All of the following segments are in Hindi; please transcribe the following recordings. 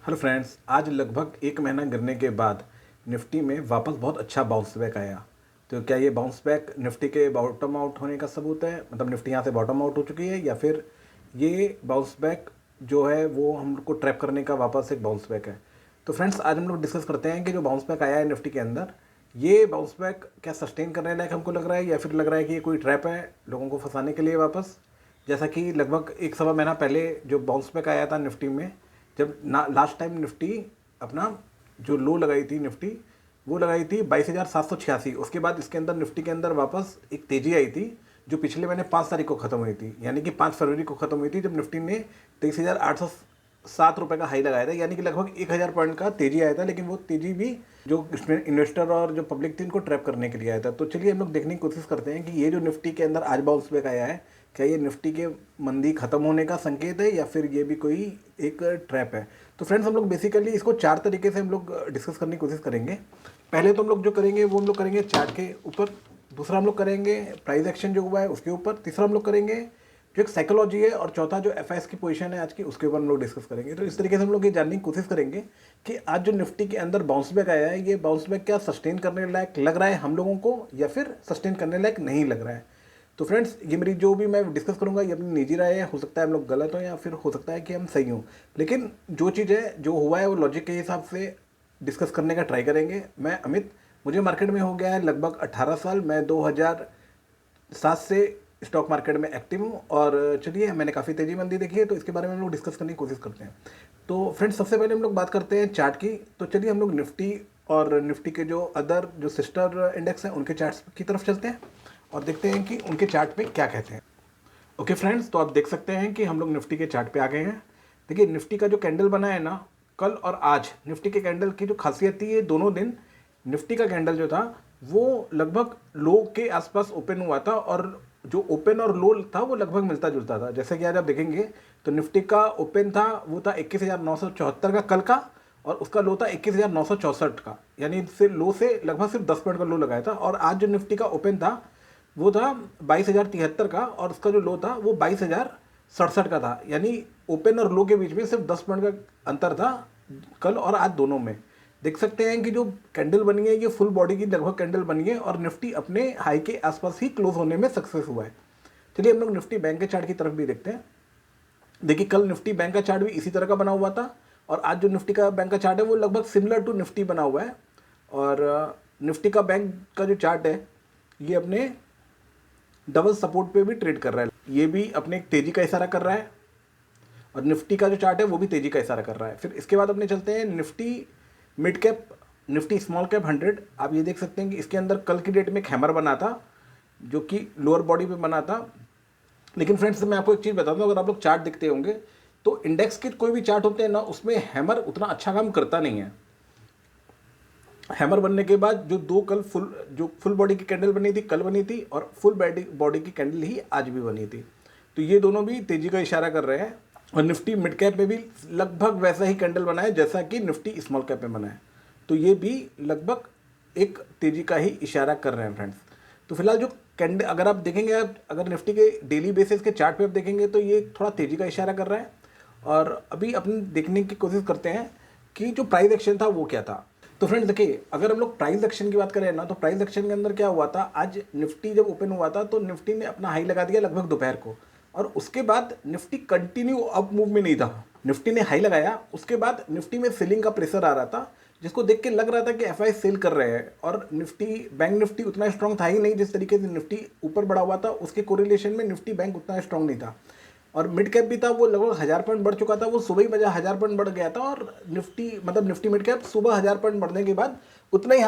हेलो फ्रेंड्स, आज लगभग एक महीना गिरने के बाद निफ्टी में वापस बहुत अच्छा बाउंस बैक आया। तो क्या ये बाउंस बैक निफ्टी के बॉटम आउट होने का सबूत है? मतलब निफ्टी यहाँ से बॉटम आउट हो चुकी है, या फिर ये बाउंस बैक जो है वो हमको ट्रैप करने का वापस एक बाउंस बैक है? तो फ्रेंड्स, आज हम लोग डिस्कस करते हैं कि जो बाउंस बैक आया है निफ्टी के अंदर, ये बाउंस बैक क्या सस्टेन करने लायक हमको लग रहा है, या फिर लग रहा है कि ये कोई ट्रैप है लोगों को फंसाने के लिए वापस। जैसा कि लगभग एक सवा महीना पहले जो बाउंस बैक आया था निफ्टी में, जब ना लास्ट टाइम निफ्टी अपना जो लो लगाई थी निफ्टी, वो लगाई थी 22,786। उसके बाद इसके अंदर निफ्टी के अंदर वापस एक तेज़ी आई थी जो पिछले महीने 5 तारीख को ख़त्म हुई थी, यानी कि 5 फरवरी को ख़त्म हुई थी, जब निफ्टी ने 23,807 रुपये का हाई लगाया था। यानी कि लगभग 1,000 पॉइंट का तेज़ी आया था, लेकिन वो तेज़ी भी जो इसमें इन्वेस्टर और जो पब्लिक थी उनको ट्रैप करने के लिए आया था। तो चलिए हम लोग देखने की कोशिश करते हैं कि ये जो निफ्टी के अंदर आज बाउंस बैक आया है, क्या ये निफ्टी के मंदी खत्म होने का संकेत है, या फिर ये भी कोई एक ट्रैप है? तो फ्रेंड्स, हम लोग बेसिकली इसको 4 तरीके से हम लोग डिस्कस करने की कोशिश करेंगे। पहले तो हम लोग जो करेंगे वो हम लोग करेंगे चार्ट के ऊपर, दूसरा हम लोग करेंगे प्राइस एक्शन जो हुआ है उसके ऊपर, तीसरा हम लोग करेंगे जो एक साइकोलॉजी है, और चौथा जो एफ की पोजीशन है आज की उसके ऊपर हम लोग डिस्कस करेंगे। तो इस तरीके से हम लोग ये जानने की कोशिश करेंगे कि आज जो निफ्टी के अंदर बाउंस बैक आया है, ये बाउंस बैक क्या सस्टेन करने लायक लग रहा है हम लोगों को, या फिर सस्टेन करने लायक नहीं लग रहा है। तो फ्रेंड्स, ये मेरी जो भी मैं डिस्कस करूंगा ये अपनी निजी राय है, हो सकता है हम लोग गलत हो या फिर हो सकता है कि हम सही हों, लेकिन जो चीज़ है जो हुआ है वो लॉजिक के हिसाब से डिस्कस करने का ट्राई करेंगे। मैं अमित, मुझे मार्केट में हो गया है लगभग 18 साल। मैं 2007 से स्टॉक मार्केट में एक्टिव हूँ, और चलिए मैंने काफ़ी तेज़ी मंदी देखी है, तो इसके बारे में हम लोग डिस्कस करने की कोशिश करते हैं। तो फ्रेंड्स, सबसे पहले हम लोग बात करते हैं चार्ट की। तो चलिए हम लोग निफ्टी और निफ्टी के जो अदर जो सिस्टर इंडेक्स हैं उनके चार्ट्स की तरफ चलते हैं और देखते हैं कि उनके चार्ट पे क्या कहते हैं। ओके फ्रेंड्स, तो आप देख सकते हैं कि हम लोग निफ्टी के चार्ट पे आ गए हैं। देखिए, निफ्टी का जो कैंडल बना है ना, कल और आज निफ्टी के कैंडल की जो खासियत थी, ये दोनों दिन निफ्टी का कैंडल जो था वो लगभग लो के आसपास ओपन हुआ था, और जो ओपन और लो था वो लगभग मिलता जुलता था। जैसे कि आज आप देखेंगे तो निफ्टी का ओपन था वो था 21,974 का कल का, और उसका लो था 21,964 का, यानी से लो से लगभग सिर्फ 10 पॉइंट का लो लगाया था। और आज जो निफ्टी का ओपन था वो था 22,073 का, और उसका जो लो था वो 22,067 का था, यानी ओपन और लो के बीच में सिर्फ 10 पॉइंट का अंतर था कल और आज दोनों में। देख सकते हैं कि जो कैंडल बनी है ये फुल बॉडी की लगभग कैंडल बनी है, और निफ्टी अपने हाई के आसपास ही क्लोज होने में सक्सेस हुआ है। चलिए हम लोग निफ्टी बैंक के चार्ट की तरफ भी देखते हैं। देखिए, कल निफ्टी बैंक का चार्ट भी इसी तरह का बना हुआ था, और आज जो निफ्टी का बैंक का चार्ट है वो लगभग सिमिलर टू निफ्टी बना हुआ है। और निफ्टी का बैंक का जो चार्ट है ये अपने डबल सपोर्ट पे भी ट्रेड कर रहा है, ये भी अपने एक तेज़ी का इशारा कर रहा है, और निफ्टी का जो चार्ट है वो भी तेज़ी का इशारा कर रहा है। फिर इसके बाद अपने चलते हैं Nifty mid cap, Nifty small cap 100। आप ये देख सकते हैं कि इसके अंदर कल की डेट में एक हैमर बना था जो कि लोअर बॉडी पे बना था। लेकिन फ्रेंड्स, मैं आपको एक चीज़ बता दूं, अगर आप लोग चार्ट देखते होंगे तो इंडेक्स के कोई भी चार्ट होते हैं ना, उसमें हैमर उतना अच्छा काम करता नहीं है। हैमर बनने के बाद जो फुल बॉडी की कैंडल बनी थी कल बनी थी, और फुल बॉडी की कैंडल ही आज भी बनी थी, तो ये दोनों भी तेज़ी का इशारा कर रहे हैं। और निफ्टी मिड कैप में भी लगभग वैसा ही कैंडल बना है जैसा कि निफ्टी स्मॉल कैप में बना है, तो ये भी लगभग एक तेज़ी का ही इशारा कर रहे हैं फ्रेंड्स। तो फिलहाल जो कैंडल अगर आप देखेंगे, आप अगर निफ्टी के डेली बेसिस के चार्ट पे आप देखेंगे तो ये थोड़ा तेज़ी का इशारा कर रहा है। और अभी अपने देखने की कोशिश करते हैं कि जो प्राइस एक्शन था वो क्या था। तो फ्रेंड्स देखिए, अगर हम लोग प्राइस एक्शन की बात करें ना, तो प्राइस एक्शन के अंदर क्या हुआ था, आज निफ्टी जब ओपन हुआ था तो निफ्टी ने अपना हाई लगा दिया लगभग दोपहर को, और उसके बाद निफ्टी कंटिन्यू अप मूव में नहीं था। निफ्टी ने हाई लगाया, उसके बाद निफ्टी में सेलिंग का प्रेशर आ रहा था, जिसको देख के लग रहा था कि एफआई सेल कर रहे हैं, और बैंक निफ्टी उतना स्ट्रांग था ही नहीं। जिस तरीके से निफ्टी ऊपर बढ़ा हुआ था उसके कोरिलेशन में निफ्टी बैंक उतना स्ट्रांग नहीं था। और मिड कैप भी था, वो लगभग 1,000 पॉइंट बढ़ चुका था, वो सुबह ही बजा 1,000 पॉइंट बढ़ गया था। और निफ्टी मिड कैप सुबह 1,000 पॉइंट बढ़ने के बाद उतना ही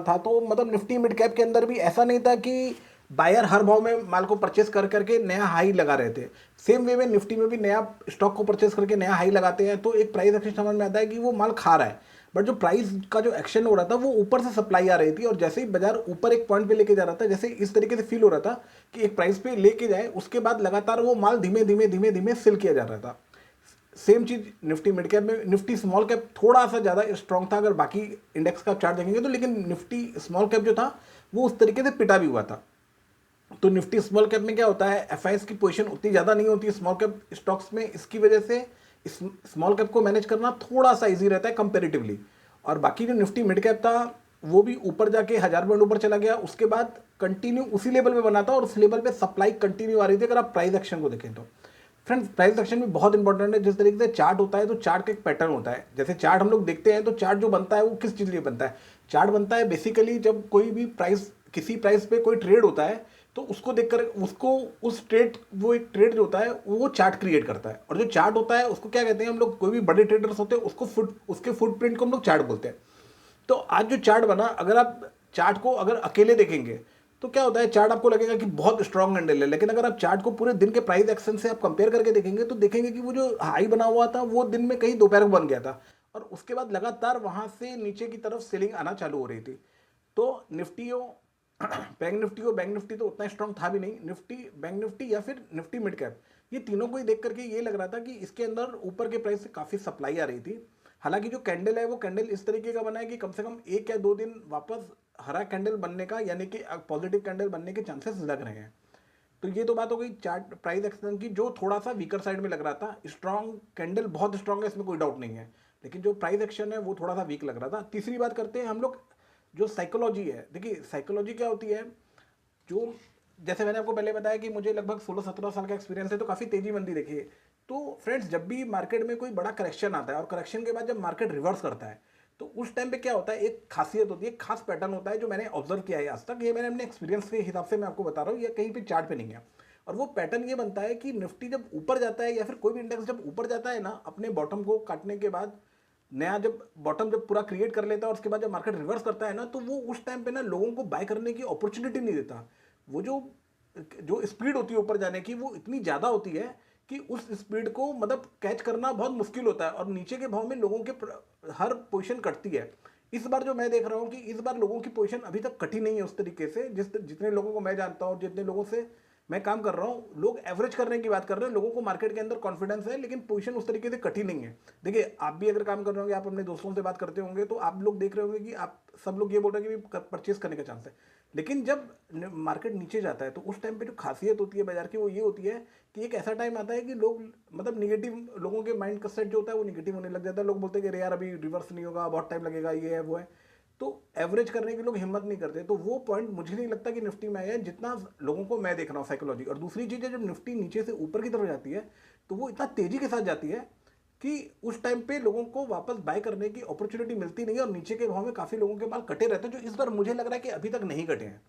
था। तो मतलब निफ्टी मिड कैप के अंदर भी ऐसा नहीं था कि बायर हर भाव में माल को परचेस कर करके नया हाई लगा रहे थे। सेम वे में निफ्टी में भी नया स्टॉक को परचेस करके नया हाई लगाते हैं, तो एक प्राइस एक्शन समझ में आता है कि वो माल खा रहा है। बट जो प्राइस का जो एक्शन हो रहा था वो ऊपर से सप्लाई आ रही थी, और जैसे ही बाजार ऊपर एक पॉइंट पे लेके जा रहा था, जैसे इस तरीके से फील हो रहा था कि एक प्राइस पे लेके जाए, उसके बाद लगातार वो माल धीमे धीमे धीमे धीमे सेल किया जा रहा था। सेम चीज निफ्टी मिड कैप में। निफ्टी स्मॉल कैप थोड़ा सा ज़्यादा स्ट्रॉन्ग था अगर बाकी इंडेक्स का चार्ट देखेंगे तो, लेकिन निफ्टी स्मॉल कैप जो था वो उस तरीके से पिटा भी हुआ था। तो निफ्टी स्मॉल कैप में क्या होता है, एफआईएस की पोजीशन उतनी ज़्यादा नहीं होती स्मॉल कैप स्टॉक्स में, इसकी वजह से स्मॉल कैप को मैनेज करना थोड़ा सा इजी रहता है कंपेरेटिवली। और बाकी जो निफ्टी मिड कैप था वो भी ऊपर जाके 1000 पॉइंट ऊपर चला गया, उसके बाद कंटिन्यू उसी लेवल पे बना था और उस लेवल पे सप्लाई कंटिन्यू आ रही थी अगर आप प्राइस एक्शन को देखें तो। फ्रेंड्स प्राइस एक्शन भी बहुत इंपॉर्टेंट है। जिस तरीके से चार्ट होता है तो चार्ट का एक पैटर्न होता है। जैसे चार्ट हम लोग देखते हैं तो चार्ट जो बनता है वो किस चीज़ लिए बनता है? चार्ट बनता है बेसिकली जब कोई भी प्राइस, किसी प्राइस पे कोई ट्रेड होता है तो उसको देखकर उसको उस ट्रेड, वो एक ट्रेड जो होता है वो चार्ट क्रिएट करता है। और जो चार्ट होता है उसको क्या कहते हैं हम लोग, कोई भी बड़े ट्रेडर्स होते हैं उसको उसके फुटप्रिंट को हम लोग चार्ट बोलते हैं। तो आज जो चार्ट बना, अगर आप चार्ट को अगर अकेले देखेंगे तो क्या होता है, चार्ट आपको लगेगा कि बहुत स्ट्रॉन्ग कैंडल है, लेकिन अगर आप चार्ट को पूरे दिन के प्राइस एक्शन से आप कंपेयर करके देखेंगे तो देखेंगे कि वो जो हाई बना हुआ था वो दिन में कहीं दोपहर को बन गया था और उसके बाद लगातार वहां से नीचे की तरफ सेलिंग आना चालू हो रही थी। तो निफ्टी हो बैंक निफ्टी तो उतना स्ट्रॉन्ग था भी नहीं, निफ्टी, बैंक निफ्टी या फिर निफ्टी मिड कैप, ये तीनों को ही देख करके ये लग रहा था कि इसके अंदर ऊपर के प्राइस से काफ़ी सप्लाई आ रही थी। हालांकि जो कैंडल है वो कैंडल इस तरीके का बना है कि कम से कम 1 या 2 दिन वापस हरा कैंडल बनने का, यानी कि पॉजिटिव कैंडल बनने के चांसेस लग रहे हैं। तो ये तो बात हो गई चार्ट प्राइस एक्शन की, जो थोड़ा सा वीकर साइड में लग रहा था। स्ट्रॉन्ग कैंडल बहुत स्ट्रॉन्ग है, इसमें कोई डाउट नहीं है, लेकिन जो प्राइस एक्शन है वो थोड़ा सा वीक लग रहा था। तीसरी बात करते हैं हम लोग, जो साइकोलॉजी है। देखिए साइकोलॉजी क्या होती है, जो जैसे मैंने आपको पहले बताया कि मुझे लगभग 16-17 साल का एक्सपीरियंस है, तो काफ़ी तेजी मंदी देखी है। तो फ्रेंड्स जब भी मार्केट में कोई बड़ा करेक्शन आता है और करेक्शन के बाद जब मार्केट रिवर्स करता है तो उस टाइम पे क्या होता है, एक खासियत होती है, एक खास पैटर्न होता है जो मैंने ऑब्जर्व किया है आज तक। ये मैंने अपने एक्सपीरियंस के हिसाब से मैं आपको बता रहा हूँ, ये कहीं पे चार्ट पे नहीं है। और वो पैटर्न ये बनता है कि निफ्टी जब ऊपर जाता है या फिर कोई भी इंडेक्स जब ऊपर जाता है ना, अपने बॉटम को काटने के बाद, नया जब बॉटम जब पूरा क्रिएट कर लेता है और उसके बाद जब मार्केट रिवर्स करता है ना, तो वो उस टाइम पे ना लोगों को बाय करने की अपॉर्चुनिटी नहीं देता। वो जो जो स्पीड होती है ऊपर जाने की वो इतनी ज़्यादा होती है कि उस स्पीड को मतलब कैच करना बहुत मुश्किल होता है और नीचे के भाव में लोगों के हर पोजीशन कटती है। इस बार जो मैं देख रहा हूँ कि इस बार लोगों की पोजीशन अभी तक कटी नहीं है उस तरीके से। जितने लोगों को मैं जानता हूँ, जितने लोगों से मैं काम कर रहा हूँ, लोग एवरेज करने की बात कर रहे हैं, लोगों को मार्केट के अंदर कॉन्फिडेंस है, लेकिन पोजीशन उस तरीके से कटी नहीं है। देखिए आप भी अगर काम कर रहे होंगे, आप अपने दोस्तों से बात करते होंगे, तो आप लोग देख रहे होंगे कि आप सब लोग ये बोल रहे हैं कि परचेस करने का चांस है। लेकिन जब मार्केट नीचे जाता है तो उस टाइम पे जो खासियत होती है बाजार की वो ये होती है कि एक ऐसा टाइम आता है कि लोग मतलब निगेटिव, लोगों के माइंड का सेट जो होता है वो निगेटिव होने लग जाता है। लोग बोलते हैं कि अरे यार अभी रिवर्स नहीं होगा, बहुत टाइम लगेगा, ये है वो है। तो एवरेज करने के लोग हिम्मत नहीं करते। तो वो पॉइंट मुझे नहीं लगता कि निफ्टी में आया है, जितना लोगों को मैं देख रहा हूँ साइकोलॉजी। और दूसरी चीज़ है, जब निफ्टी नीचे से ऊपर की तरफ जाती है तो वो इतना तेजी के साथ जाती है कि उस टाइम पे लोगों को वापस बाय करने की अपॉर्चुनिटी मिलती नहीं है और नीचे के भाव में काफ़ी लोगों के माल कटे रहते हैं, जो इस बार मुझे लग रहा है कि अभी तक नहीं कटे हैं।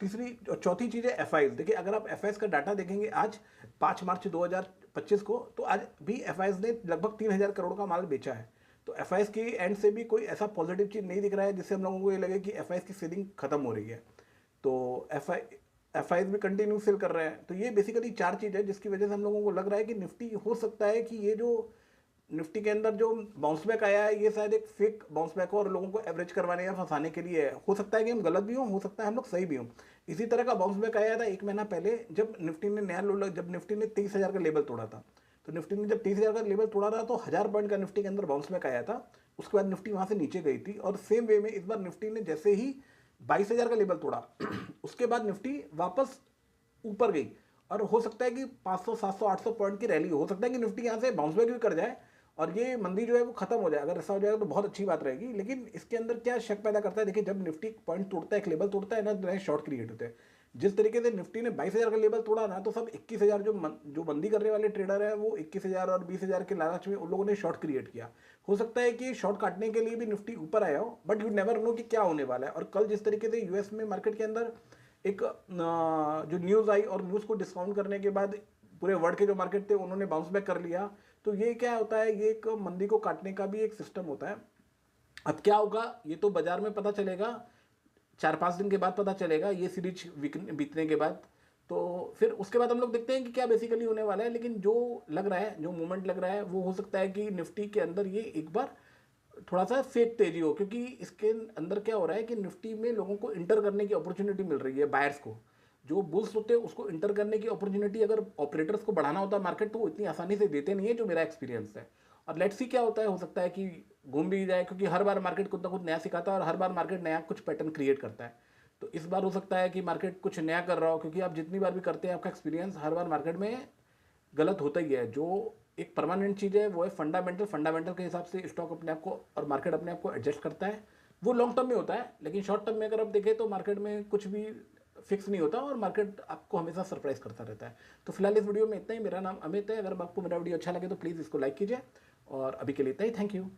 तीसरी और चौथी चीज़ है एफ। देखिए अगर आप एफ का डाटा देखेंगे आज 5 मार्च 2025 को, तो आज भी एफ ने लगभग 3000 करोड़ का माल बेचा है। तो एफ की एंड से भी कोई ऐसा पॉजिटिव चीज़ नहीं दिख रहा है जिससे हम लोगों को ये लगे कि एफ की सेलिंग खत्म हो रही है। तो एफ भी कंटिन्यू सेल कर रहे हैं। तो ये बेसिकली चार चीज़ है जिसकी वजह से हम लोगों को लग रहा है कि निफ्टी हो सकता है कि ये जो निफ्टी के अंदर जो बाउंस बैक आया है ये शायद एक फेक बाउंस बैक हो और लोगों को एवरेज करवाने या फंसाने के लिए है। हो सकता है कि हम गलत भी हों, हो सकता है हम लोग सही भी हों। इसी तरह का बाउंस बैक आया था 1 महीना पहले, जब निफ्टी ने नया लो, जब निफ्टी ने 30,000 का लेवल तोड़ा था। तो निफ्टी ने जब 30,000 का लेवल तोड़ा था तो 1000 पॉइंट का निफ्टी के अंदर बाउंस बैक आया था। उसके बाद निफ्टी वहाँ से नीचे गई थी और सेम वे में इस बार निफ्टी ने जैसे ही 22,000 का लेवल तोड़ा उसके बाद निफ्टी वापस ऊपर गई। और हो सकता है कि 500, 700, 800 पॉइंट की रैली हो सकता है कि निफ्टी यहाँ से बाउंस बैक भी कर जाए और ये मंदी जो है वो खत्म हो जाए। अगर ऐसा हो जाएगा तो बहुत अच्छी बात रहेगी। लेकिन इसके अंदर क्या शक पैदा करता है, देखिए जब निफ्टी पॉइंट तोड़ता है, एक लेवल तोड़ता है ना, तो नए शॉर्ट क्रिएट होते हैं। जिस तरीके से निफ्टी ने 22,000 का लेवल तोड़ा ना, तो सब 21,000 जो मंदी करने वाले ट्रेडर है वो 21,000 और 20,000 के लालच में उन लोगों ने शॉर्ट क्रिएट किया। हो सकता है कि शॉर्ट काटने के लिए भी निफ्टी ऊपर आया हो, बट यू नेवर नो कि क्या होने वाला है। और कल जिस तरीके से यूएस में मार्केट के अंदर एक जो न्यूज़ आई और न्यूज़ को डिस्काउंट करने के बाद पूरे वर्ल्ड के जो मार्केट थे उन्होंने बाउंस बैक कर लिया। तो ये क्या होता है, ये एक मंदी को काटने का भी एक सिस्टम होता है। अब क्या होगा ये तो बाजार में पता चलेगा, 4-5 दिन के बाद पता चलेगा, ये सीरीज बीतने के बाद। तो फिर उसके बाद हम लोग देखते हैं कि क्या बेसिकली होने वाला है। लेकिन जो लग रहा है, जो मूवमेंट लग रहा है, वो हो सकता है कि निफ्टी के अंदर ये एक बार थोड़ा सा फेक तेजी हो, क्योंकि इसके अंदर क्या हो रहा है कि निफ्टी में लोगों को इंटर करने की अपॉर्चुनिटी मिल रही है, बायर्स को। जो बुल्स होते हैं उसको इंटर करने की अपॉर्चुनिटी अगर ऑपरेटर्स को बढ़ाना होता है मार्केट, तो वो इतनी आसानी से देते नहीं है, जो मेरा एक्सपीरियंस है। और लेट्स सी क्या होता है, हो सकता है कि घूम भी जाए, क्योंकि हर बार मार्केट कुछ ना कुछ नया सिखाता है और हर बार मार्केट नया कुछ पैटर्न क्रिएट करता है। तो इस बार हो सकता है कि मार्केट कुछ नया कर रहा हो, क्योंकि आप जितनी बार भी करते हैं आपका एक्सपीरियंस हर बार मार्केट में गलत होता ही है। जो एक परमानेंट चीज़ है वो है फंडामेंटल के हिसाब से स्टॉक अपने आप को और मार्केट अपने आप को एडजस्ट करता है, वो लॉन्ग टर्म में होता है। लेकिन शॉर्ट टर्म में अगर आप देखें तो मार्केट में कुछ भी फिक्स नहीं होता और मार्केट आपको हमेशा सरप्राइज करता रहता है। तो फिलहाल इस वीडियो में इतना ही। मेरा नाम अमित है। अगर आपको मेरा वीडियो अच्छा लगे तो प्लीज़ इसको लाइक कीजिए और अभी के लिए इतना ही। Thank you.